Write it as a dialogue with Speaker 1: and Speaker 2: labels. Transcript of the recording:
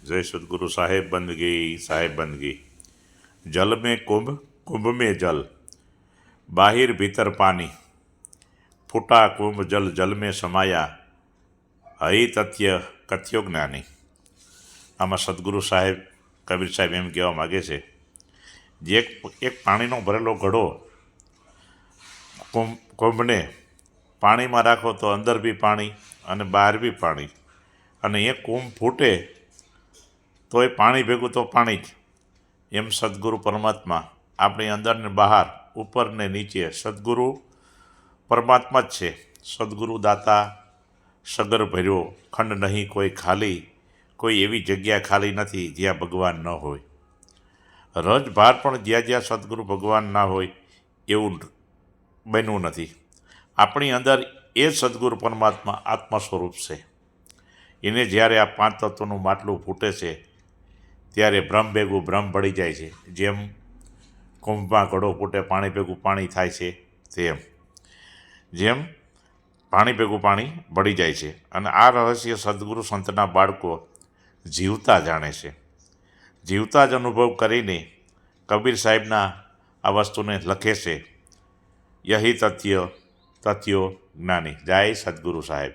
Speaker 1: जय सदगुरु साहेब बंदगी। जल में कुंभ, कुंभ में जल, बाहिर भीतर पानी, फूटा कुंभ जल जल में समाया, हई तथ्य कथ्यो જ્ઞાની। આમાં સદગુરુ સાહેબ કબીર સાહેબ એમ કહેવા માગે છે જે એક પાણીનો ભરેલો ઘડો કુંભને પાણીમાં રાખો તો અંદર બી પાણી અને બહાર બી પાણી, અને એ કુંભ ફૂટે તો એ પાણી ભેગું તો પાણી જ। એમ સદગુરુ પરમાત્મા આપણી અંદર ને બહાર, ઉપર ને નીચે સદગુરુ પરમાત્મા જ છે। સદગુરુ દાતા સગર ભર્યો, ખંડ નહીં કોઈ ખાલી, કોઈ એવી જગ્યા ખાલી નથી જ્યાં ભગવાન ન હોય। રજ ભાર પણ જ્યાં જ્યાં સદગુરુ ભગવાન ના હોય એવું બન્યું નથી। આપણી અંદર એ સદગુરુ પરમાત્મા આત્મા સ્વરૂપ છે। એને જ્યારે આ પાંચ તત્વનું માટલું ફૂટે છે ત્યારે બ્રહ્મ ભેગું બ્રહ્મ ભળી જાય છે। જેમ કુંભમાં ઘડો ફૂટે પાણી ભેગું પાણી થાય છે, તેમ જેમ પાણી ભેગું પાણી ભળી જાય છે। અને આ રહસ્ય સદગુરુ સંતના બાળકો જીવતા જાણે છે। જીવતા જ અનુભવ કરીને કબીર સાહેબના આ વસ્તુને લખે છે। યહી તથ્યો જ્ઞાની। જય સદગુરુ સાહેબ।